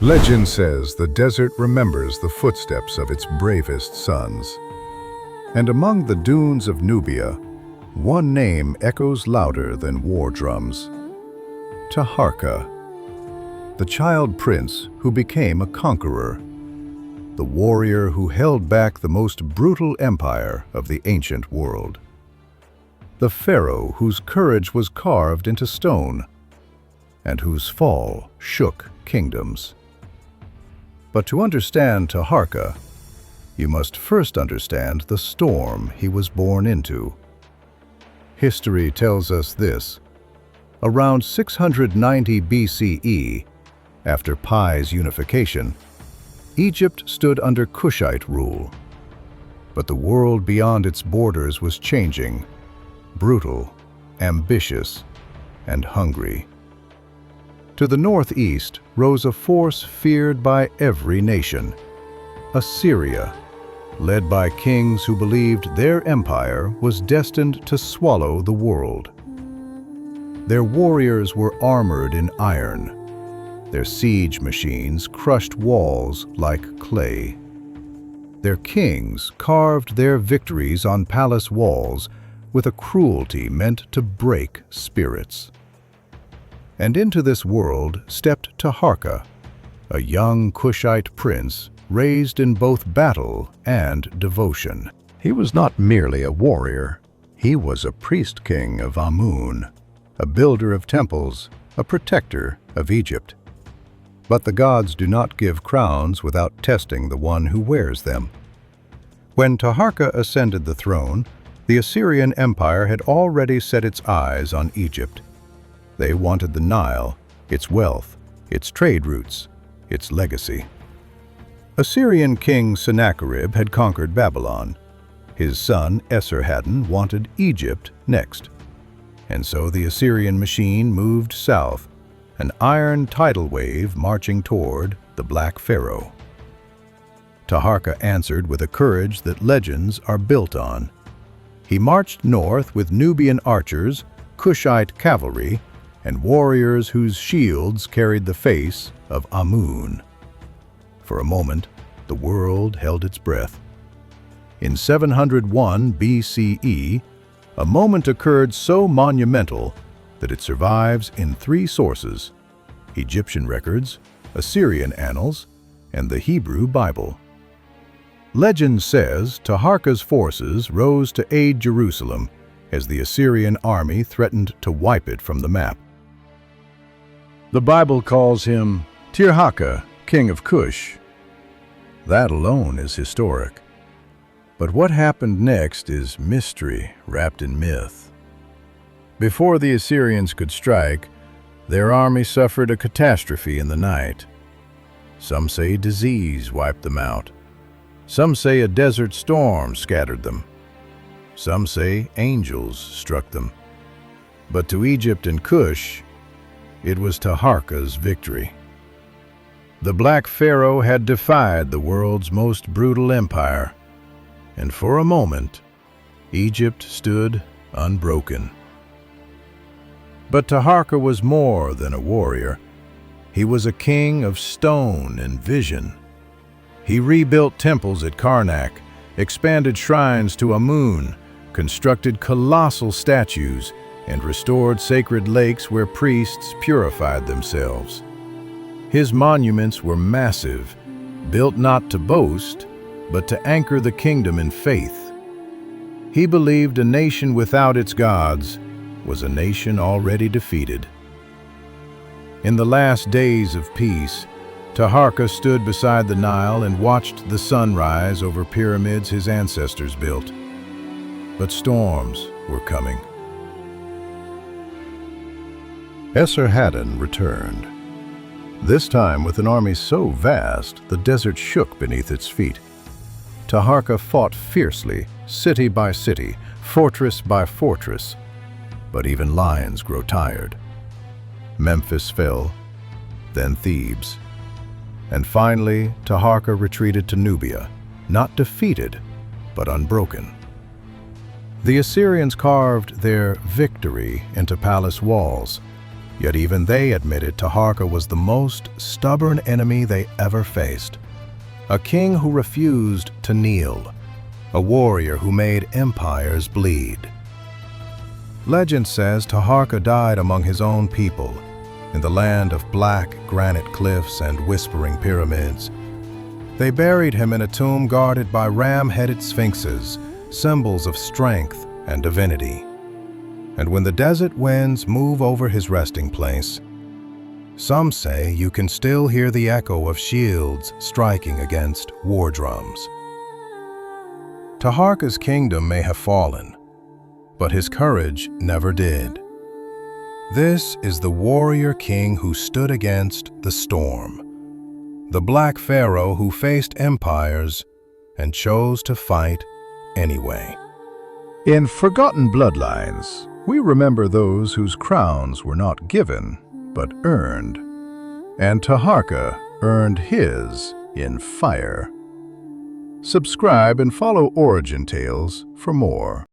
Legend says the desert remembers the footsteps of its bravest sons. And among the dunes of Nubia, one name echoes louder than war drums. Taharqa, the child prince who became a conqueror, the warrior who held back the most brutal empire of the ancient world, the pharaoh whose courage was carved into stone, and whose fall shook kingdoms. But to understand Taharqa, you must first understand the storm he was born into. History tells us this. Around 690 BCE, after Pi's unification, Egypt stood under Kushite rule. But the world beyond its borders was changing, brutal, ambitious, and hungry. To the northeast rose a force feared by every nation, Assyria, led by kings who believed their empire was destined to swallow the world. Their warriors were armored in iron. Their siege machines crushed walls like clay. Their kings carved their victories on palace walls with a cruelty meant to break spirits. And into this world stepped Taharqa, a young Kushite prince raised in both battle and devotion. He was not merely a warrior. He was a priest king of Amun, a builder of temples, a protector of Egypt. But the gods do not give crowns without testing the one who wears them. When Taharqa ascended the throne, the Assyrian Empire had already set its eyes on Egypt. They wanted the Nile, its wealth, its trade routes, its legacy. Assyrian king Sennacherib had conquered Babylon. His son Esarhaddon wanted Egypt next. And so the Assyrian machine moved south, an iron tidal wave marching toward the Black Pharaoh. Taharqa answered with a courage that legends are built on. He marched north with Nubian archers, Kushite cavalry, and warriors whose shields carried the face of Amun. For a moment, the world held its breath. In 701 BCE, a moment occurred so monumental that it survives in three sources: Egyptian records, Assyrian annals, and the Hebrew Bible. Legend says Taharqa's forces rose to aid Jerusalem as the Assyrian army threatened to wipe it from the map. The Bible calls him Taharqa, king of Kush. That alone is historic. But what happened next is mystery wrapped in myth. Before the Assyrians could strike, their army suffered a catastrophe in the night. Some say disease wiped them out. Some say a desert storm scattered them. Some say angels struck them. But to Egypt and Kush, it was Taharqa's victory. The Black Pharaoh had defied the world's most brutal empire, and for a moment, Egypt stood unbroken. But Taharqa was more than a warrior. He was a king of stone and vision. He rebuilt temples at Karnak, expanded shrines to Amun, constructed colossal statues, and restored sacred lakes where priests purified themselves. His monuments were massive, built not to boast, but to anchor the kingdom in faith. He believed a nation without its gods was a nation already defeated. In the last days of peace, Taharqa stood beside the Nile and watched the sun rise over pyramids his ancestors built. But storms were coming. Esarhaddon returned, this time with an army so vast the desert shook beneath its feet. Taharqa fought fiercely, city by city, fortress by fortress. But even lions grow tired. Memphis fell, then Thebes. And finally, Taharqa retreated to Nubia, not defeated, but unbroken. The Assyrians carved their victory into palace walls, Yet even they admitted Taharqa was the most stubborn enemy they ever faced. A king who refused to kneel, a warrior who made empires bleed. Legend says Taharqa died among his own people, in the land of black granite cliffs and whispering pyramids. They buried him in a tomb guarded by ram-headed sphinxes, symbols of strength and divinity. And when the desert winds move over his resting place, some say you can still hear the echo of shields striking against war drums. Taharqa's kingdom may have fallen, but his courage never did. This is the warrior king who stood against the storm, the Black Pharaoh who faced empires and chose to fight anyway. In Forgotten Bloodlines, we remember those whose crowns were not given, but earned. And Taharqa earned his in fire. Subscribe and follow Origin Tales for more.